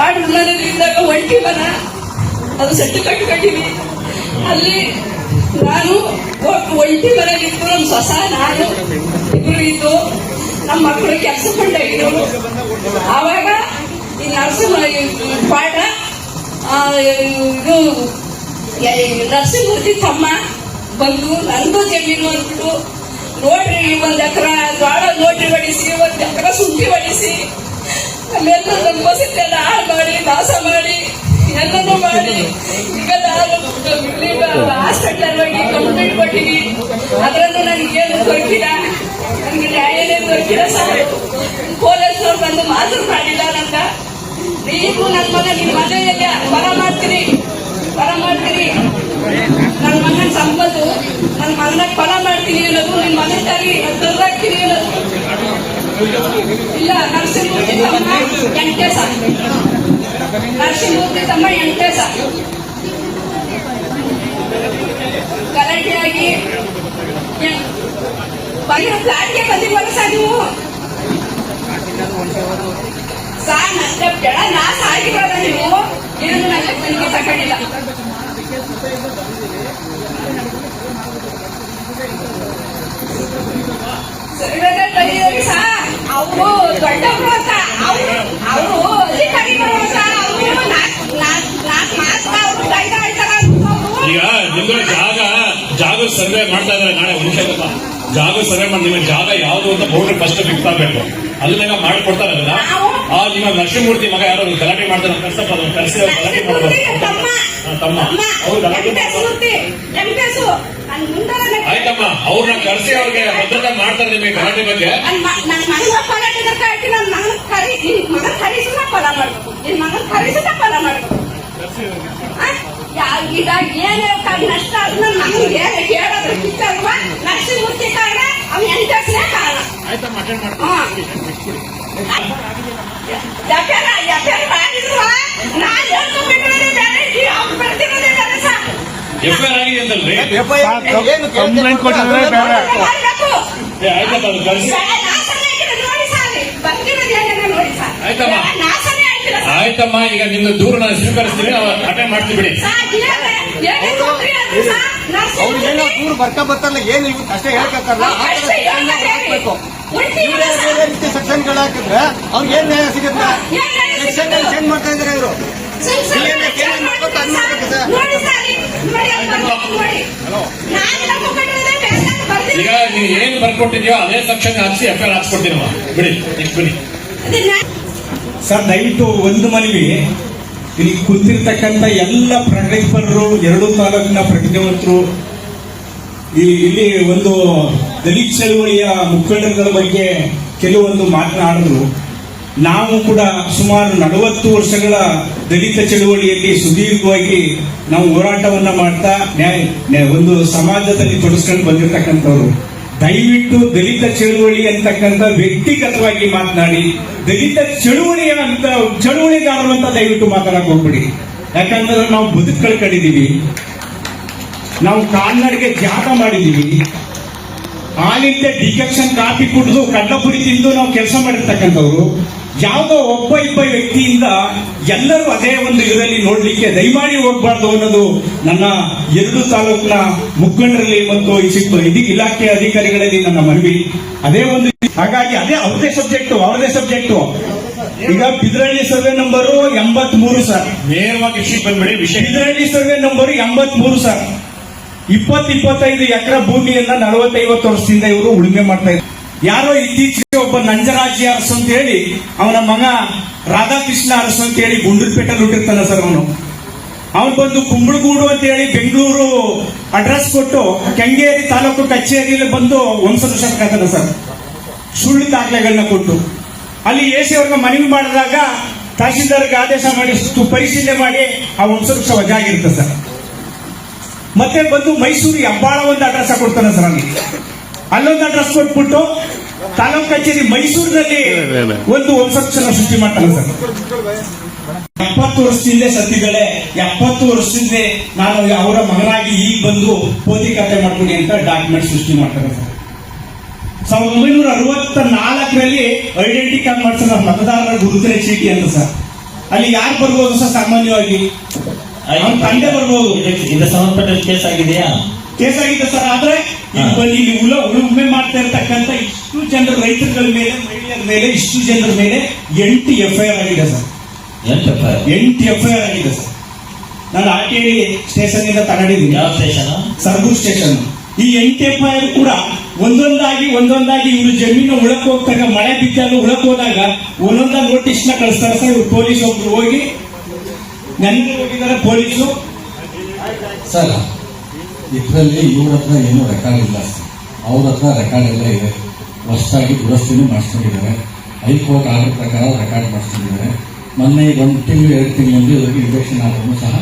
ಬಾಡ್ ಮನೆಯಲ್ಲಿದ್ದಾಗ ಒಂಟಿ ಮನ ಅದು ಸೆಟ್ಟು ಕಟ್ಕೊಂಡಿವಿ. ಅಲ್ಲಿ ನಾನು ಒಂಟಿ ಮನೆಯಲ್ಲಿದ್ದು ನಮ್ಮ ಸೊಸ ನಾನು ಇಬ್ರು ಇದ್ದು ನಮ್ಮ ಮಕ್ಕಳು ಕೆಲಸ ಕೊಂಡಾಗಿದ್ರು. ಆವಾಗ ಈ ಪಾಠ ಇದು ನರಸಿಂಹಮೂರ್ತಿ ತಮ್ಮ ಬಂದು ನಂದು ಜಮೀನು ಅಂದ್ಬಿಟ್ಟು ನೋಡ್ರಿ 1 ಎಕರೆ ಜೋಳ ನೋಡ್ರಿ ಹೊಡಿಸಿ 1 ಎಕರೆ ಶುಂಠಿ ಹೊಡಿಸಿ ಅಲ್ಲೆಲ್ಲ ನಮ್ಮ ಬಸಿದ್ದೆಲ್ಲ ಹಾಳು ಮಾಡಿ ನಾಶ ಮಾಡಿ ಎಲ್ಲನೂ ಮಾಡಿ ಈಗ ನಾವು ಹಾಸ್ಪಿಟಲ್ ಹೋಗಿ ಕಂಪ್ಲೇಂಟ್ ಕೊಟ್ಟಿವಿ. ಅದರಲ್ಲೂ ನನಗೇನು ದೊರಕಿಲ್ಲ, ನನಗೆ ನ್ಯಾಯನೇ ದೊರಕಿಲ್ಲ ಸರ್. ಪೊಲೀಸ್ನವ್ರು ಬಂದು ಮಾತು ಮಾಡಿಲ್ಲ ನಂಗ. ನೀವು ನನ್ನ ಮಗ ನಿಮ್ಮ ಮನೆಯಲ್ಲಿ ಬರ ಮಾಡ್ತೀರಿ ನನ್ನ ಮಗನ ಸಂಬಂಧು ನನ್ನ ಮಗನ ಫಲ ಮಾಡ್ತೀನಿ ಅನ್ನೋದು ನಿಮ್ಮ ಮನೆ ತಾರಿ ತರ್ರಾಕ್ತೀನಿ ಅನ್ನೋದು ಇಲ್ಲ. ನರಸಿಂಹಮೂರ್ತಿ ತಮ್ಮ ಎಂಟೇಸ ಗಲಾಟೆಯಾಗಿ ಬರೀ ಫ್ಲಾಟ್ಗೆ ಬಂದಿಲ್ವಲ್ಲ ಸರ್ ನೀವು ಸಾರ್ ನನ್ನ ಬೆಳ ನಾಶ ಆಗಿರೋದ ನೀವು ಏನು ನನಗೆ ತಗೊಂಡಿಲ್ಲ. ಅವರು ದೊಡ್ಡವರು ಅಂತ ಅವರು ಅಧಿಕಾರಿಗಳು ಅಂತ ಈಗ ನಿಮ್ಗೆ ಜಾಗ ಸರ್ವೆ ಮಾಡ್ತಾ ಇದಾರೆ. ನಾಳೆ ಮುಖ್ಯಪ್ಪ ಜಾಗ ಸರ್ವೆ ಮಾಡಿ ನಿಮ್ಮ ಜಾಗ ಯಾವ್ದು ಅಂತ ಬೋರ್ಡ್ ಫಸ್ಟ್ ಫಿಕ್ಸ್ ಆಗ್ಬೇಕು. ಅದನ್ನ ಮಾಡ್ಕೊಡ್ತಾರಲ್ಲ ನಿಮ್ಮ ನರಸಿಂಹಮೂರ್ತಿ ಮಗ ಯಾರು ಗಲಾಟೆ ಮಾಡ್ತಾರೆ ಕರ್ಸಪ್ಪ ಕರ್ಸಿ ಗಲಾಟೆ ಮಾಡೋದು ತಮ್ಮ ಅವ್ರು ಗಲಾಟೆ ಆಯ್ತಮ್ಮ ಅವ್ರನ್ನ ಕರ್ಸಿ ಅವ್ರಿಗೆ ಭದ್ರತೆ ಮಾಡ್ತಾರೆ ನಿಮಗೆ ಗಲಾಟೆ ಬಗ್ಗೆ. ಇದಾಗ ಏನೇ ನಷ್ಟ ಅದನ್ನ ನಮ್ಗೆ ಕೇಳೋದ್ರ ಕಿತ್ತಲ್ವಾ ನರಸಿಂಹಮೂರ್ತಿ ಕಾರಣ ಅವ್ನು ಎಂಟನೇ ಕಾರಣ. ಎಫ್ಐಆರ್ ಆಗಿದೆ ಅಂತಲ್ರಿ? ಕಂಪ್ಲೇಂಟ್ ಕೊಟ್ಟಿದ್ರೆ ಆಯ್ತಮ್ಮ ಈಗ ನಿಮ್ಮ ದೂರ ನಾನು ಸ್ವೀಕರಿಸ್ತೀನಿ, ನಾವು ಅಟೆಂಡ್ ಮಾಡ್ತೀವಿ ಬಿಡಿ. ಅವ್ರಿಗೇನೋ ದೂರ ಬರ್ತಾರಲ್ಲ ಏನು ಇವತ್ತು ಅಷ್ಟೇ ಹೇಳ್ಕೊತಾರಲ್ಲ ಹಾಕ್ಬೇಕು. ಸೆಕ್ಷನ್ಗಳು ಹಾಕಿದ್ರೆ ಅವ್ರಿಗೆ ಏನ್ ನ್ಯಾಯ ಸಿಗುತ್ತೆ? ಸೆಕ್ಷನ್ ಚೇಂಜ್ ಮಾಡ್ತಾ ಇದಾರೆ ಇವರು. ಈಗ ನೀವು ಏನ್ ಬರ್ಕೊಟ್ಟಿದ್ಯೋ ಅದೇ ಸೆಕ್ಷನ್ ಹಾಕ್ಸಿ ಎಫ್ಐಆರ್ ಹಾಕ್ಸ್ಕೊಡ್ತೀನಿ ಬಿಡಿ. ನೆಕ್ಸ್ಟ್ ಬಿಡಿ ಸರ್. ದಯವಿಟ್ಟು ಒಂದು ಮನವಿ, ಇಲ್ಲಿ ಕುಂತಿರ್ತಕ್ಕಂಥ ಎಲ್ಲ ಪ್ರಗತಿಪರರು, 2 ತಾಲೂಕಿನ ಪ್ರತಿನಿಧಿವಂತರು, ಇಲ್ಲಿ ಒಂದು ದಲಿತ ಚಳವಳಿಯ ಮುಖಂಡರುಗಳ ಬಗ್ಗೆ ಕೆಲವೊಂದು ಮಾತನಾಡಿದ್ರು. ನಾವು ಕೂಡ ಸುಮಾರು 40 ವರ್ಷಗಳ ದಲಿತ ಚಳವಳಿಯಲ್ಲಿ ಸುದೀರ್ಘವಾಗಿ ನಾವು ಹೋರಾಟವನ್ನ ಮಾಡ್ತಾ ಒಂದು ಸಮಾಜದಲ್ಲಿ ತೊಡಸ್ಕೊಂಡು ಬಂದಿರತಕ್ಕಂಥವ್ರು. ದಯವಿಟ್ಟು ದಲಿತ ಚಳುವಳಿ ಅಂತಕ್ಕಂಥ ವ್ಯಕ್ತಿಗತವಾಗಿ ಮಾತನಾಡಿ ದಲಿತ ಚಳುವಳಿಗಾರರು ಅಂತ ದಯವಿಟ್ಟು ಮಾತಾಡಕ್ ಹೋಗ್ಬಿಡಿ. ಯಾಕಂದ್ರೆ ನಾವು ಬದುಕು ಕಳ್ಕೊಂಡಿದೀವಿ, ನಾವು ಕಾಲ್ನಡಿಗೆ ಜಾಗ ಮಾಡಿದೀವಿ, ಹಾಲಿಂದ ಡಿಕಕ್ಷನ್ ಕಾಫಿ ಕುಡಿದು ಕಡ್ಲಪುರಿ ತಿಂದು ನಾವು ಕೆಲಸ ಮಾಡಿರ್ತಕ್ಕಂಥವ್ರು. ಯಾವುದೋ ಒಬ್ಬ ವ್ಯಕ್ತಿಯಿಂದ ಎಲ್ಲರೂ ಅದೇ ಒಂದು ಇದರಲ್ಲಿ ನೋಡ್ಲಿಕ್ಕೆ ದಯಮಾಡಿ ಹೋಗ್ಬಾರ್ದು ಅನ್ನೋದು ನನ್ನ 2 ತಾಲೂಕಿನ ಮುಖಂಡರಲ್ಲಿ ಮತ್ತು ಇಲಾಖೆ ಅಧಿಕಾರಿಗಳಲ್ಲಿ ನನ್ನ ಮನವಿ. ಅದೇ ಒಂದು ಹಾಗಾಗಿ ಅವ್ರದೇ ಸಬ್ಜೆಕ್ಟ್. ಈಗ ಬಿದ್ರಳ್ಳಿ ಸರ್ವೆ ನಂಬರು 83 ಸರ್. ನೇರವಾಗಿ ವಿಷಯ ಬಂದ್ಬಿಡಿ. Bidralli survey number 83 sir. 20-25 ಎಕರೆ ಭೂಮಿಯನ್ನ 40-50 ವರ್ಷದಿಂದ ಇವರು ಉಳುಮೆ ಮಾಡ್ತಾ ಇದ್ದಾರೆ. ಯಾರೋ ಇತ್ತೀಚೆಗೆ ಒಬ್ಬ ನಂಜರಾಜಿ ಅರಸು ಅಂತ ಹೇಳಿ ಅವನ ಮಗ ರಾಧಾಕೃಷ್ಣ ಅರಸು ಅಂತ ಹೇಳಿ ಗುಂಡ್ಲುಪೇಟೆಯಲ್ಲಿ ಹುಟ್ಟಿರ್ತಾನೆ ಸರ್. ಅವನು ಬಂದು ಕುಂಬಳಗೂಡು ಅಂತ ಹೇಳಿ ಬೆಂಗಳೂರು ಅಡ್ರೆಸ್ ಕೊಟ್ಟು ಕೆಂಗೇರಿ ತಾಲೂಕು ಕಚೇರಿಯಲ್ಲಿ ಬಂದು ವಂಶವೃಕ್ಷ ಸರ್. ಸುಳ್ಳು ದಾಖಲೆಗಳನ್ನ ಕೊಟ್ಟು ಅಲ್ಲಿ ಎಸಿ ಅವ್ರಿಗೆ ಮನವಿ ಮಾಡಿದಾಗ ತಹಶೀಲ್ದಾರ್ಗೆ ಆದೇಶ ಮಾಡಿ ಪರಿಶೀಲನೆ ಮಾಡಿ ಆ ವಂಶವೃಕ್ಷ ವಜಾಗಿರುತ್ತೆ ಸರ್. ಮತ್ತೆ ಬಂದು ಮೈಸೂರು ಹೆಬ್ಬಾಳ ಒಂದು ಅಡ್ರೆಸ್ ಕೊಡ್ತಾನೆ ಸರ್. ಅಲ್ಲೊಂದು ಅಡ್ರೆಸ್ ಕೊಟ್ಬಿಟ್ಟು ತಾಲೂಕು ಕಚೇರಿ ಮೈಸೂರಿನಲ್ಲಿ ಒಂದು ವಂಶವೃಕ್ಷನ ಸೃಷ್ಟಿ ಮಾಡ್ತಾನೆ ಸರ್. 70 ವರ್ಷದಿಂದ ಸತಿಗಳೇ 70 ವರ್ಷದಿಂದ ನಾನು ಅವರ ಮಗನಾಗಿ ಈಗ ಬಂದು ಪೋತಿ ಖಾತೆ ಮಾಡ್ಕೊಡಿ ಅಂತ ಡಾಕ್ಯುಮೆಂಟ್ ಸೃಷ್ಟಿ ಮಾಡ್ತಾರೆ ಸರ್. 1964ರಲ್ಲಿ ಐಡೆಂಟಿ ಕಾರ್ಡ್ ಮಾಡ್ತಾರೆ, ಮತದಾರರ ಗುರುತಿನ ಚೀಟಿ ಅಂತ ಸರ್. ಅಲ್ಲಿ ಯಾರು ಬರ್ಬೋದು ಸರ್? ಸಾಮಾನ್ಯವಾಗಿ ಅವ್ನ ತಂದೆ ಬರ್ಬೋದು. ಇದು ಸಂಬಂಧಪಟ್ಟ ಕೇಸ್ ಆಗಿದೆಯಾ? ಕೇಸ್ ಆಗಿದೆ ಸರ್. ಆದ್ರೆ ಇಲ್ಲಿ ಉಳುಮೆ ಮಾಡ್ತಾ ಇರ್ತಕ್ಕಂಥ ಇಷ್ಟು ಜನರ ರೈತರುಗಳ ಮೇಲೆ, ಮಹಿಳೆಯರ ಮೇಲೆ, ಇಷ್ಟು ಜನರ ಮೇಲೆ 8 FIR ಆಗಿದೆ ಸರ್. 8 FIR ಆಗಿದೆ ಸರ್. ನಾನು RTI ಸ್ಟೇಷನ್ ಇಂದ ತಗೊಂಡಿದ್ದೀನಿ. ಯಾವ ಸ್ಟೇಷನ್? ಸರ್ಗೂರ್ ಸ್ಟೇಷನ್. ಈ 8 FIR ಕೂಡ ಒಂದೊಂದಾಗಿ ಇವರು ಜಮೀನು ಉಳಕ್ ಹೋಗ್ತಾಗ, ಮಳೆ ಬಿದ್ದಾಗ ಉಳಕ್ ಹೋದಾಗ ಒಂದೊಂದಾಗಿ ನೋಟಿಸ್ ನ ಕಳಿಸ್ತಾರೆ ಸರ್. ಇವ್ರು ಪೊಲೀಸ್ ಒಬ್ರು ಹೋಗಿ ನೆನ್ನೆ ಹೋಗಿದ್ದಾರೆ ಪೊಲೀಸು. ಸರ್, ಇದರಲ್ಲಿ ಇವ್ರ ಹತ್ರ ಏನೂ ರೆಕಾರ್ಡ್ ಇಲ್ಲ ಸರ್. ಅವ್ರ ಹತ್ರ ರೆಕಾರ್ಡ್ ಎಲ್ಲ ಇದೆ. ಹೊಸದಾಗಿ ದುರಸ್ತಿನೂ ಮಾಡಿಸ್ಕೊಂಡಿದ್ದಾರೆ. ಹೈಕೋರ್ಟ್ ಆರ್ಡರ್ ಪ್ರಕಾರ ರೆಕಾರ್ಡ್ ಮಾಡಿಸ್ಕೊಂಡಿದ್ದಾರೆ. ಮೊನ್ನೆ 1 ತಿಂಗಳು 2 ತಿಂಗಳಿಂದ ಇವರಿಗೆ ಇಂಜೆಕ್ಷನ್ ಆದ್ರೂ ಸಹ